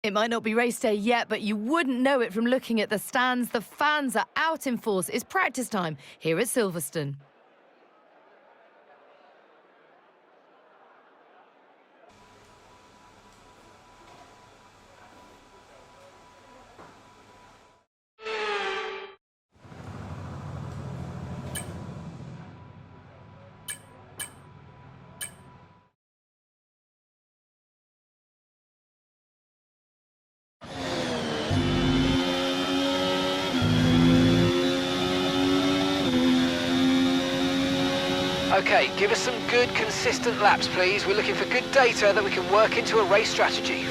It might not be race day yet, but you wouldn't know it from looking at the stands. The fans are out in force. It's practice time here at Silverstone. Okay, give us some good, consistent laps, please. We're looking for good data that we can work into a race strategy.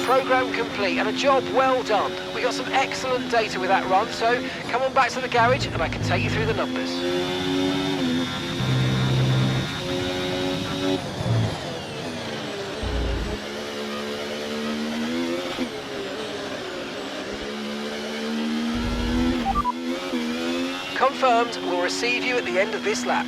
Program complete and a job well done. We got some excellent data with that run, so come on back to the garage and I can take you through the numbers. Confirmed, we'll receive you at the end of this lap.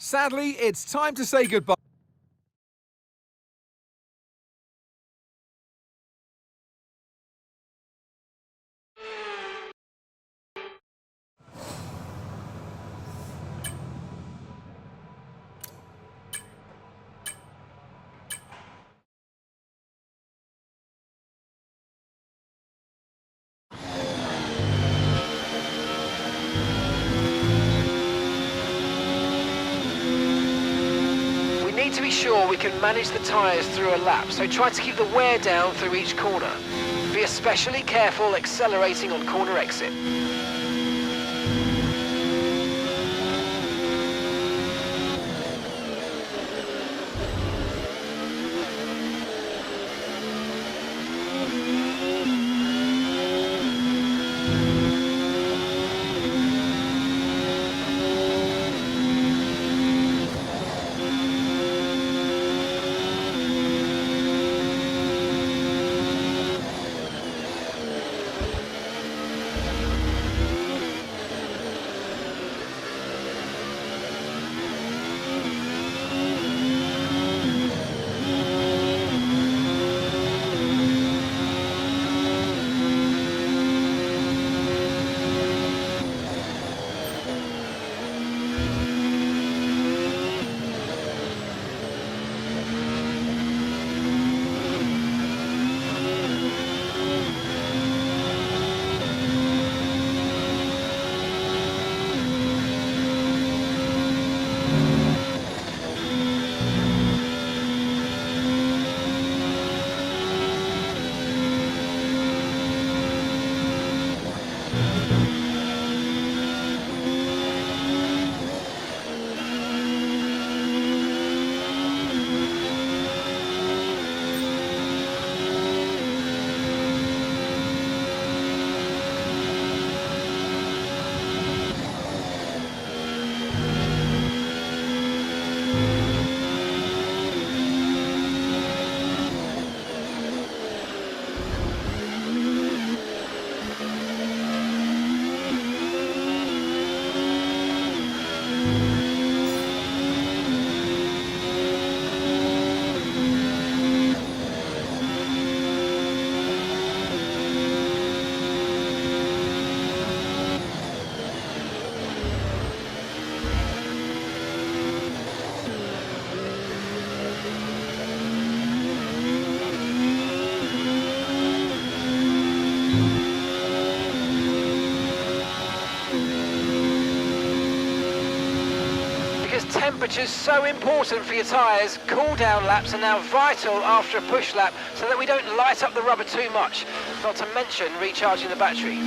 Sadly, it's time to say goodbye. We need to be sure we can manage the tyres through a lap, so try to keep the wear down through each corner. Be especially careful accelerating on corner exit. temperature's so important for your tyres. Cool down laps are now vital after a push lap so that we don't light up the rubber too much, not to mention recharging the battery.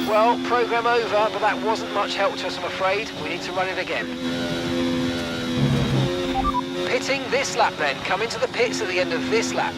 Well, programme over, but that wasn't much help to us, I'm afraid. We need to run it again. Pitting this lap then. Come into the pits at the end of this lap.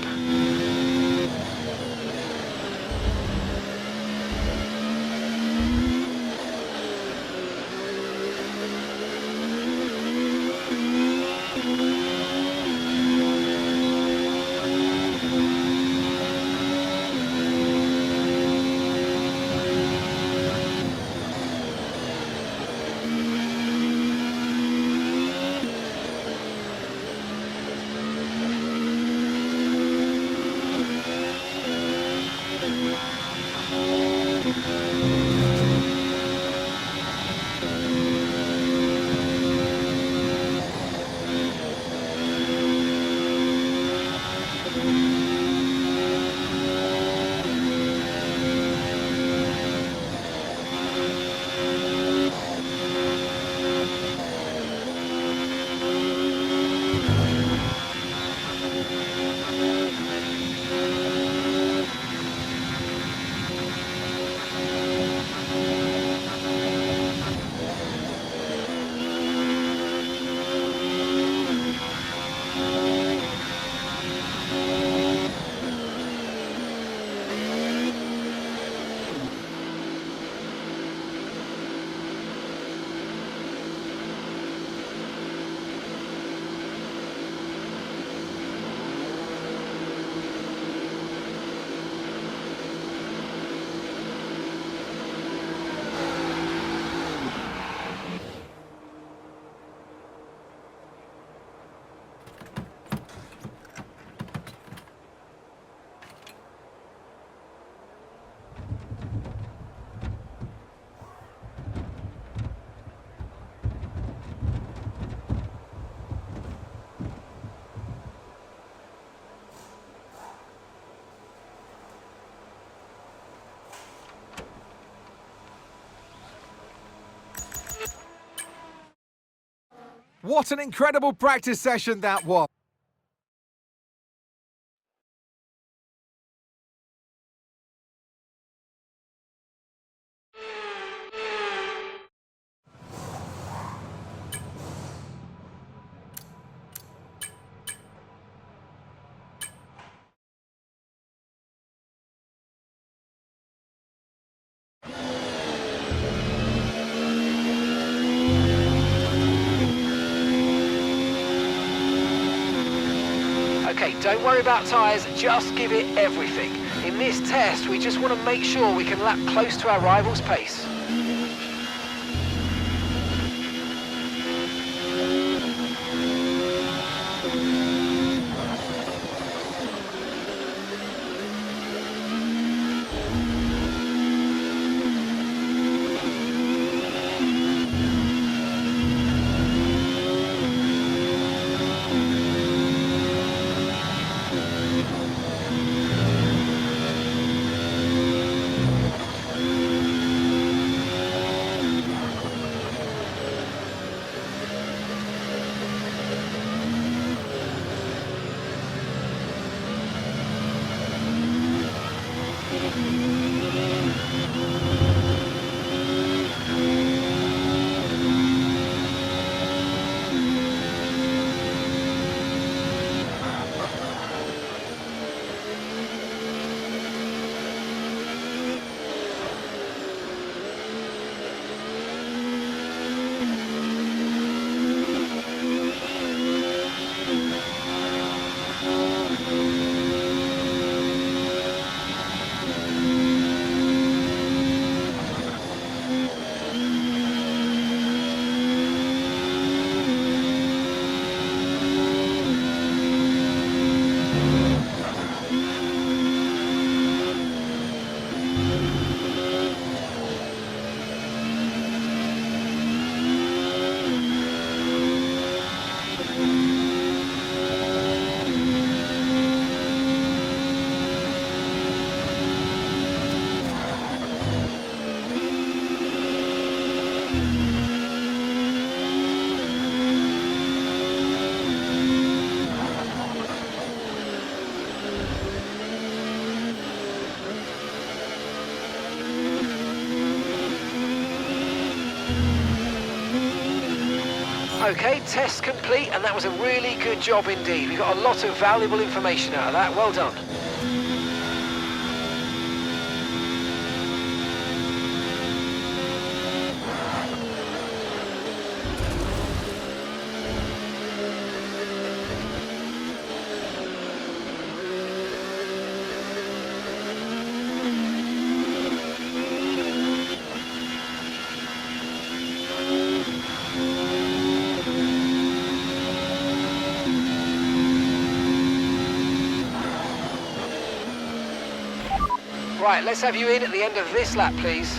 What an incredible practice session that was. Okay, don't worry about tyres, just give it everything. In this test, we just want to make sure we can lap close to our rival's pace. Okay, test complete, and that was a really good job indeed. We got a lot of valuable information out of that. Well done. Right, let's have you in at the end of this lap, please.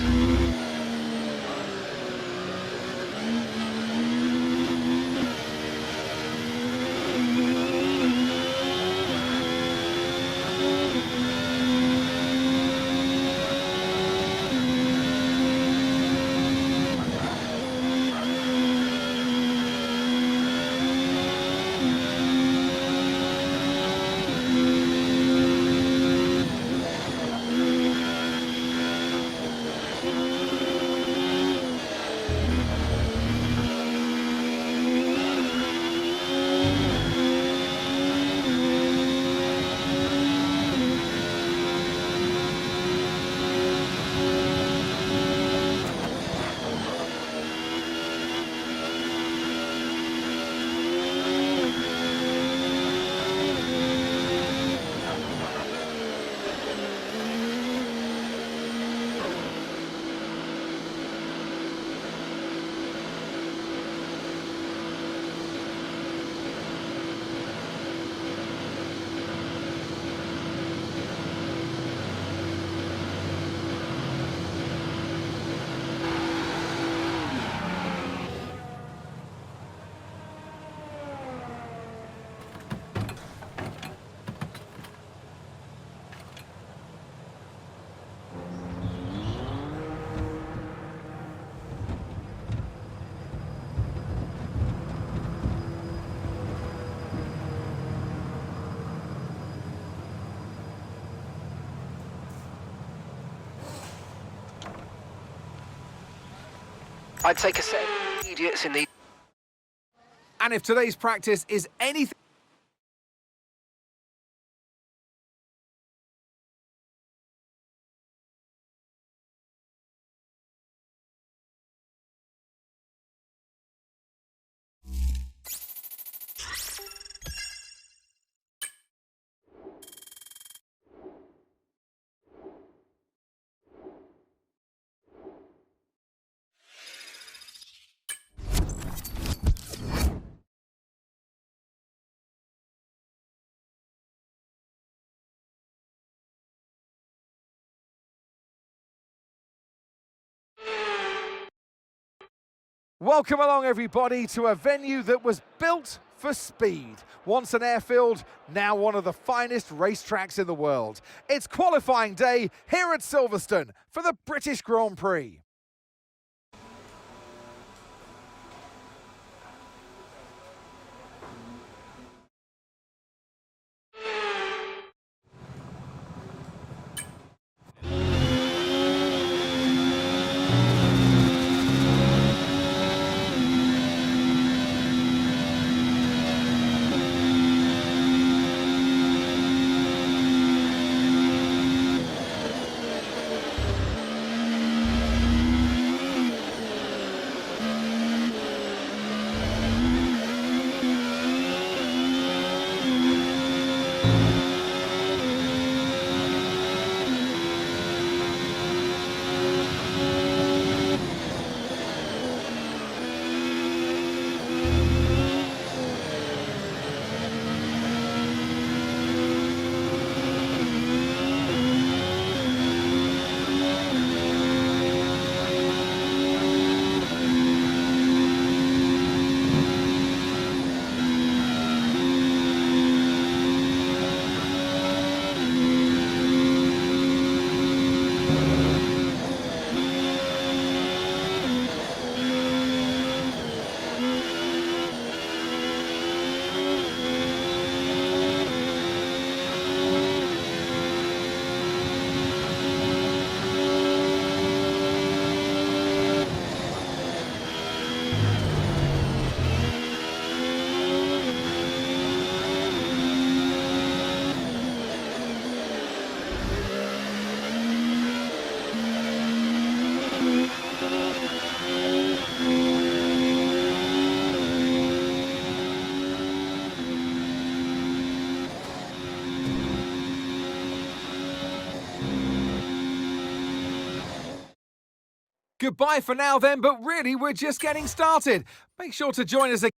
I'd take a set of idiots in the... And if today's practice is anything... Welcome along, everybody, to a venue that was built for speed. Once an airfield, now one of the finest racetracks in the world. It's qualifying day here at Silverstone for the British Grand Prix. Goodbye for now then, but really we're just getting started. Make sure to join us again.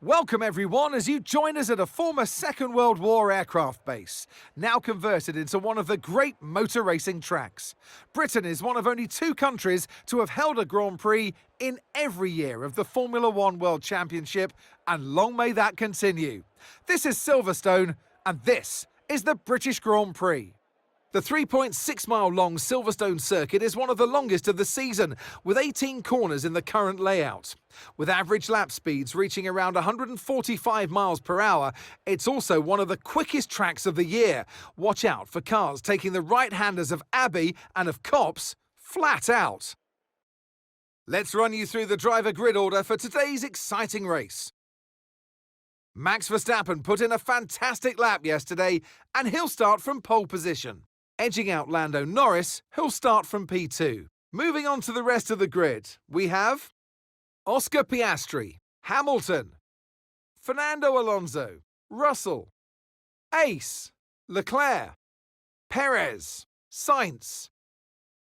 Welcome everyone as you join us at a former Second World War aircraft base, now converted into one of the great motor racing tracks. Britain is one of only 2 countries to have held a Grand Prix in every year of the Formula One World Championship, and long may that continue. This is Silverstone, and this is the British Grand Prix. The 3.6-mile-long Silverstone circuit is one of the longest of the season, with 18 corners in the current layout. With average lap speeds reaching around 145 miles per hour, it's also one of the quickest tracks of the year. Watch out for cars taking the right-handers of Abbey and of Copse flat out. Let's run you through the driver grid order for today's exciting race. Max Verstappen put in a fantastic lap yesterday, and he'll start from pole position. Edging out Lando Norris, who'll start from P2. Moving on to the rest of the grid, we have Oscar Piastri, Hamilton, Fernando Alonso, Russell, Ace, Leclerc, Perez, Sainz,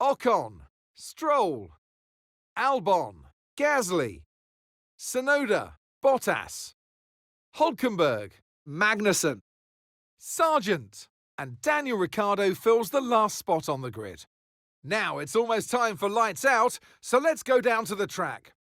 Ocon, Stroll, Albon, Gasly, Tsunoda, Bottas, Hülkenberg, Magnussen, Sargent, and Daniel Ricciardo fills the last spot on the grid. Now it's almost time for lights out, so let's go down to the track.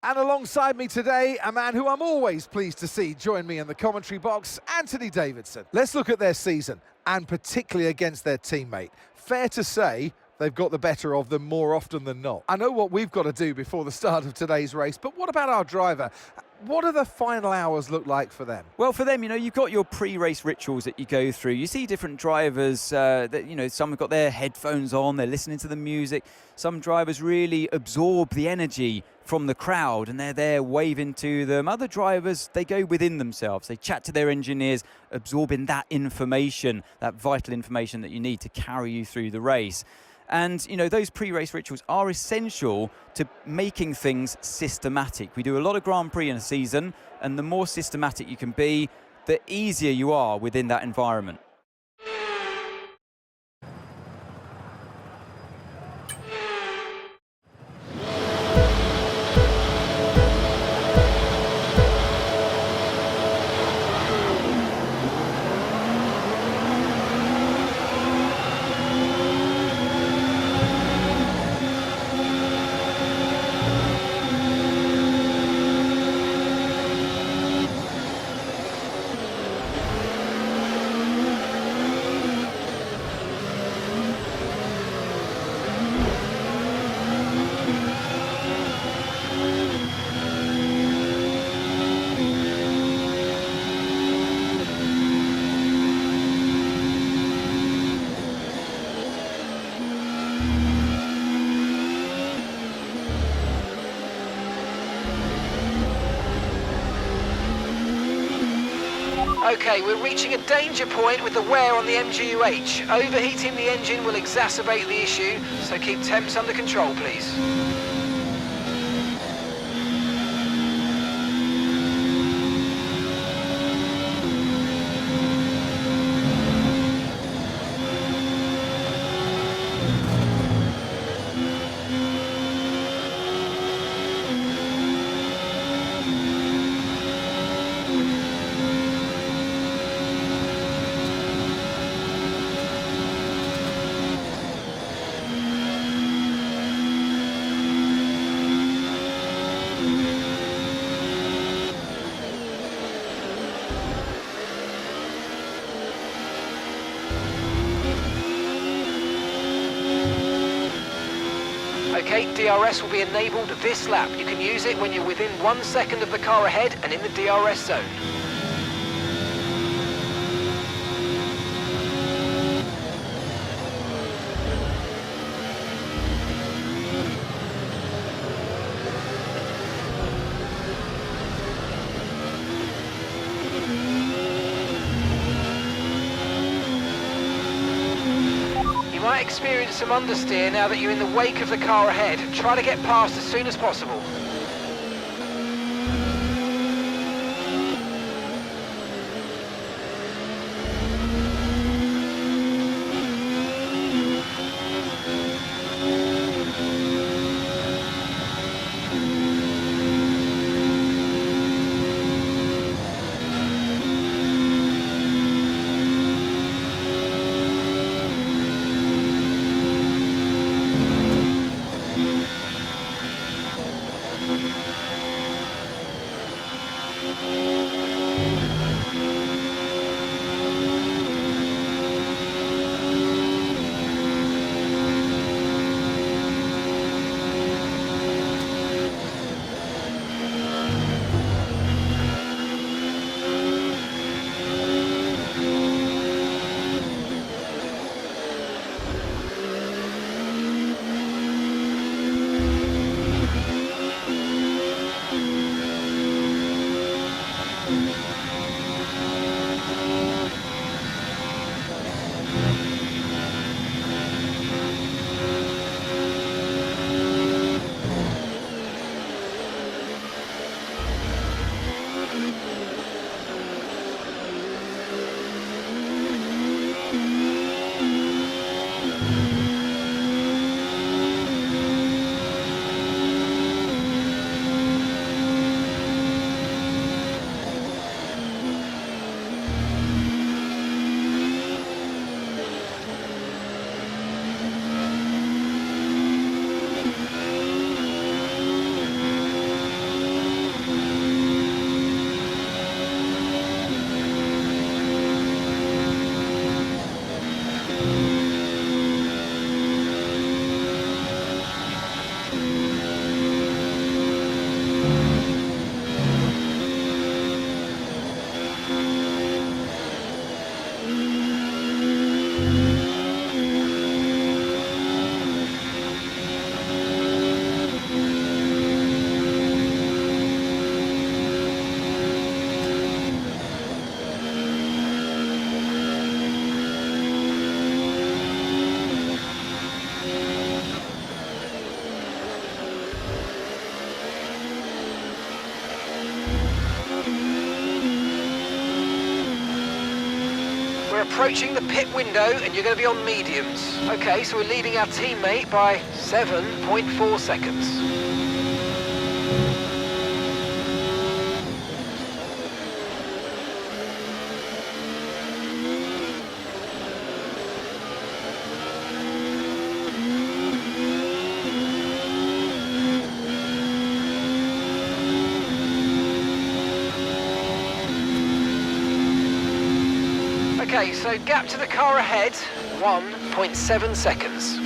And alongside me today, a man who I'm always pleased to see join me in the commentary box, Anthony Davidson. Let's look at their season, and particularly against their teammate. Fair to say, they've got the better of them more often than not. I know what we've got to do before the start of today's race, but what about our driver? What do the final hours look like for them? Well, for them, you've got your pre-race rituals that you go through. You see different drivers that, some have got their headphones on, they're listening to the music. Some drivers really absorb the energy from the crowd and they're there waving to them. Other drivers, they go within themselves. They chat to their engineers, absorbing that information, that vital information that you need to carry you through the race. And, those pre-race rituals are essential to making things systematic. We do a lot of Grand Prix in a season, and the more systematic you can be, the easier you are within that environment. Okay, we're reaching a danger point with the wear on the MGU-H. Overheating the engine will exacerbate the issue, so keep temps under control, please. Okay, DRS will be enabled this lap. You can use it when you're within 1 second of the car ahead and in the DRS zone. You might experience some understeer now that you're in the wake of the car ahead. Try to get past as soon as possible. approaching the pit window and you're going to be on mediums. Okay, so we're leading our teammate by 7.4 seconds. Okay, so gap to the car ahead, 1.7 seconds.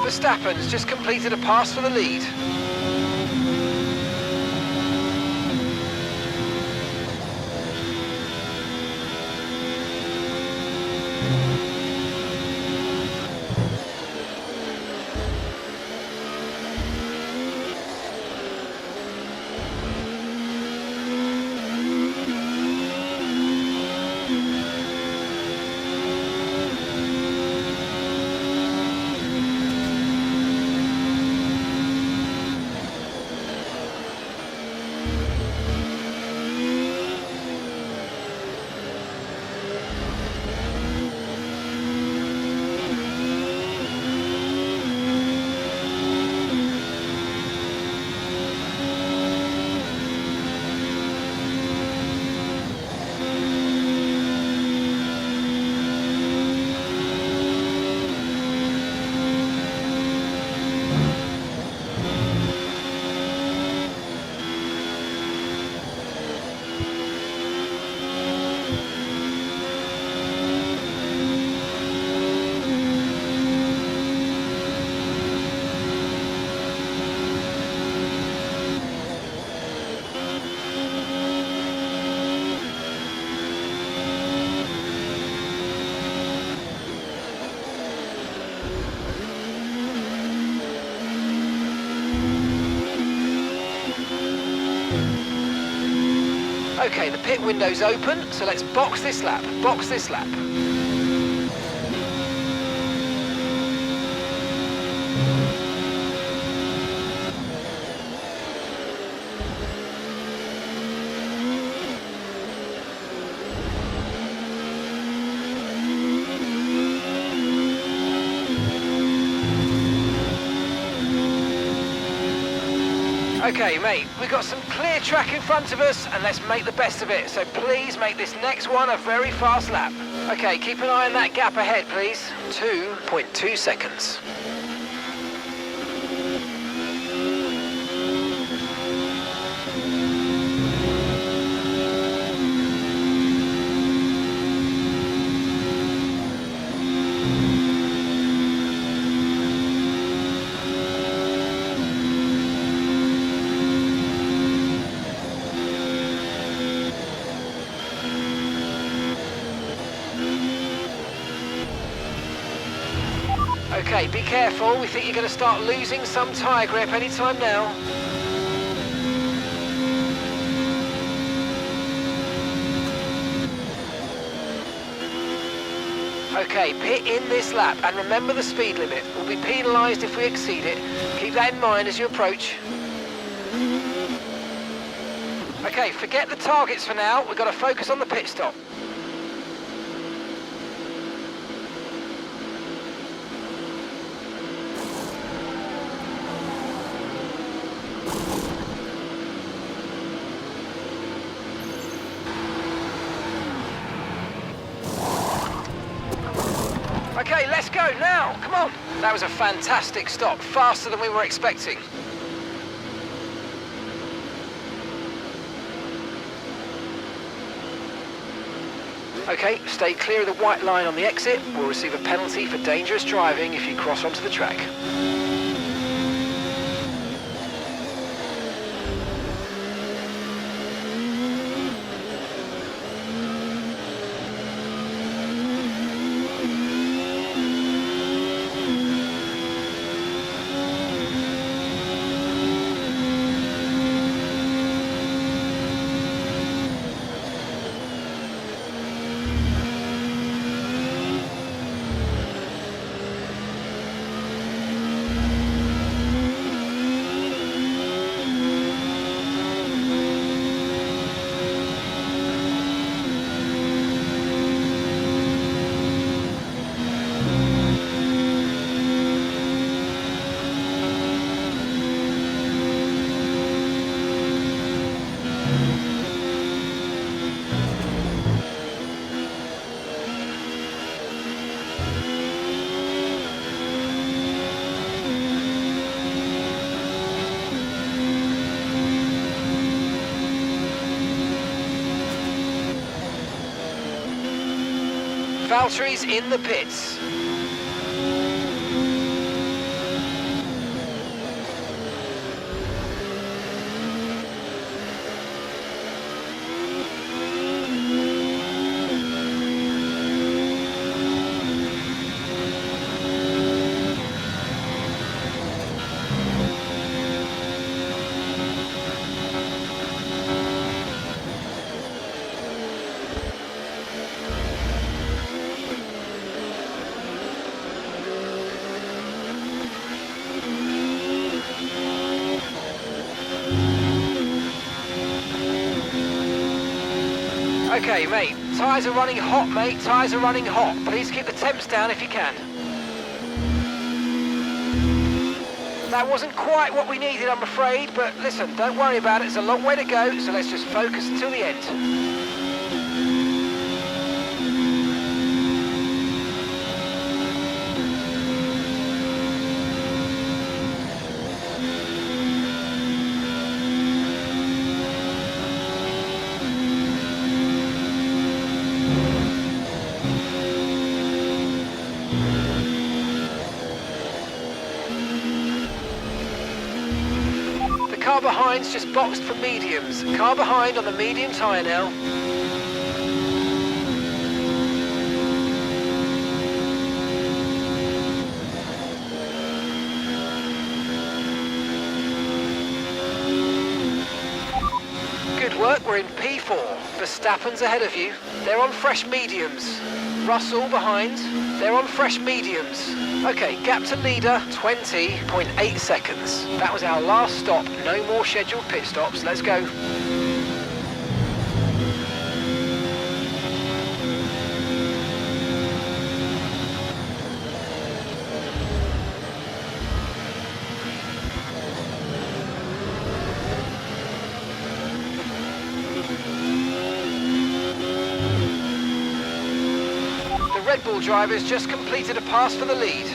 Verstappen's just completed a pass for the lead. Okay, the pit window's open, so let's box this lap, box this lap. Okay, mate, we've got some clear track in front of us, and let's make the best of it. So please make this next one a very fast lap. Okay, keep an eye on that gap ahead, please. 2.2 seconds. Okay, be careful. We think you're going to start losing some tyre grip anytime now. Okay, pit in this lap and remember the speed limit. We'll be penalised if we exceed it. Keep that in mind as you approach. Okay, forget the targets for now. We've got to focus on the pit stop. Okay, let's go. now. Come on. That was a fantastic stop, faster than we were expecting. Okay, stay clear of the white line on the exit. We'll receive a penalty for dangerous driving if you cross onto the track. Valtteri's in the pits. Okay, mate. Tyres are running hot, mate. Tyres are running hot. Please keep the temps down if you can. That wasn't quite what we needed, I'm afraid, but listen, don't worry about it. It's a long way to go, so let's just focus until the end. Car behind's just boxed for mediums. Car behind on the medium tyre now. Good work, we're in P4. Verstappen's ahead of you. They're on fresh mediums. Russell behind. They're on fresh mediums. Okay, gap to leader, 20.8 seconds. That was our last stop. No more scheduled pit stops. Let's go. Red Bull drivers just completed a pass for the lead.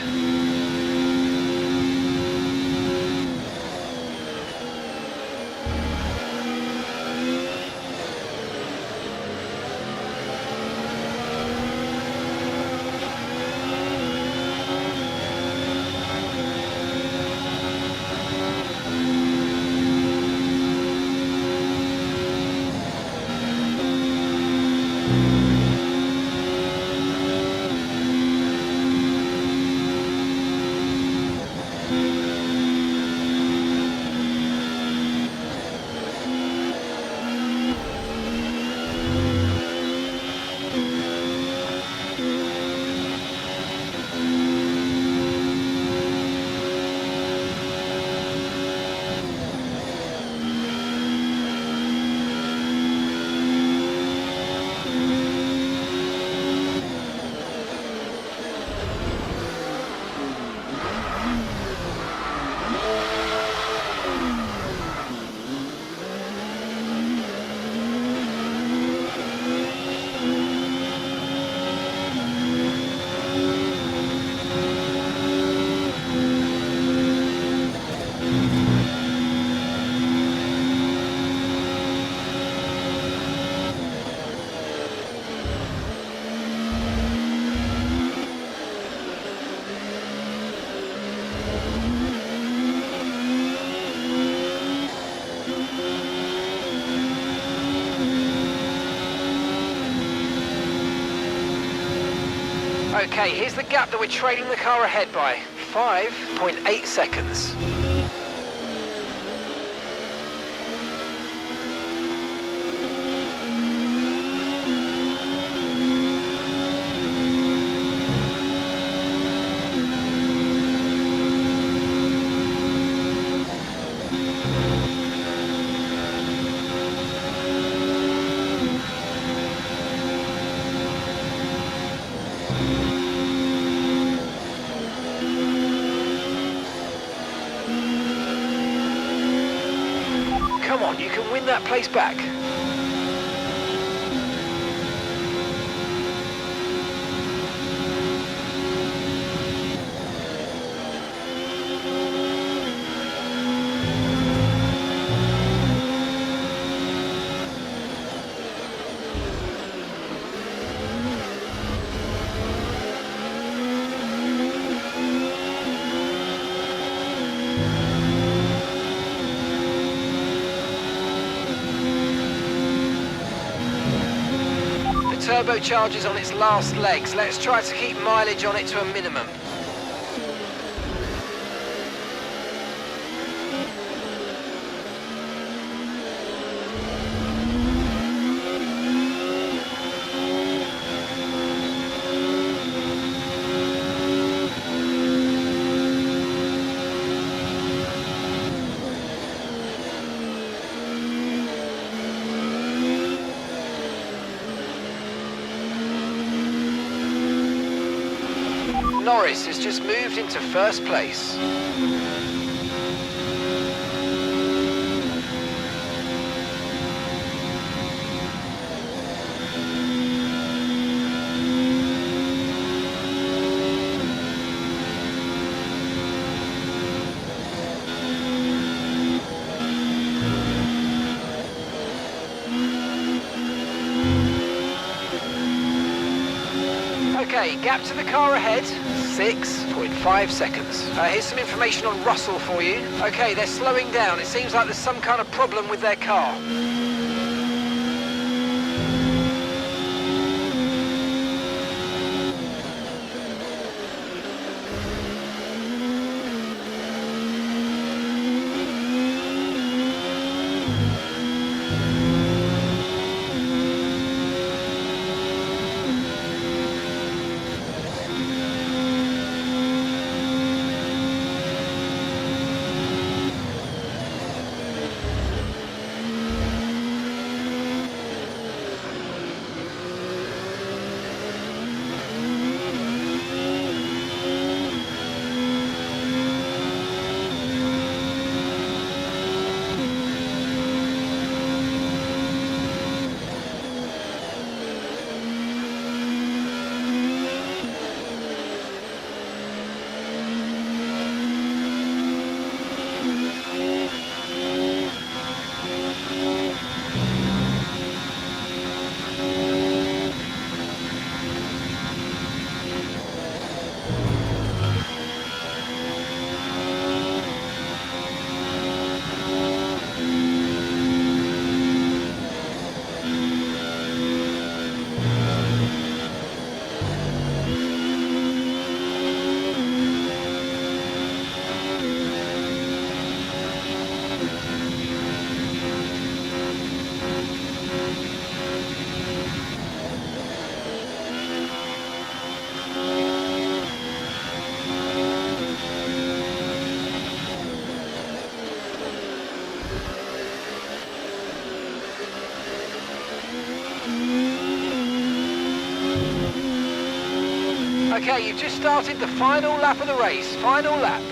Okay, here's the gap that we're trailing the car ahead by. 5.8 seconds. Come on, you can win that place back. Turbocharger's on its last legs. Let's try to keep mileage on it to a minimum. Norris has just moved into first place. Okay, gap to the car ahead, 6.5 seconds. Here's some information on Russell for you. Okay, they're slowing down. It seems like there's some kind of problem with their car. Okay, you've just started the final lap of the race. Final lap.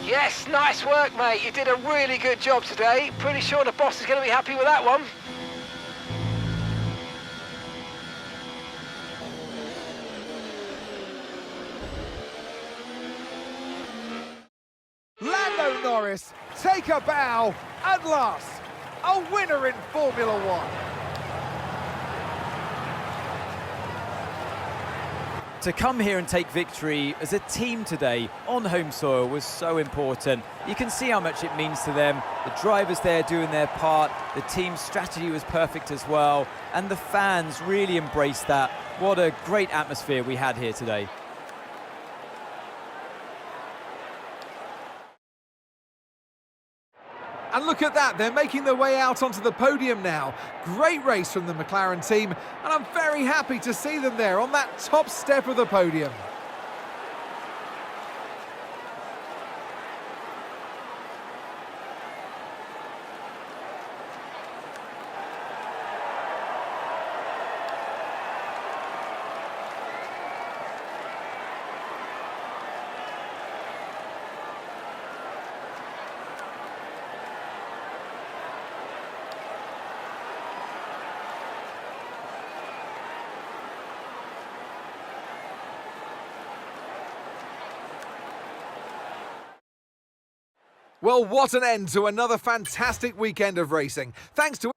Yes, nice work, mate. You did a really good job today. Pretty sure the boss is going to be happy with that one. Lando Norris, take a bow. At last, a winner in Formula One. To come here and take victory as a team today on home soil was so important. You can see how much it means to them. The drivers there doing their part, the team's strategy was perfect as well, and the fans really embraced that. What a great atmosphere we had here today. And look at that, they're making their way out onto the podium now. Great race from the McLaren team, and I'm very happy to see them there on that top step of the podium. Well, what an end to another fantastic weekend of racing. Thanks to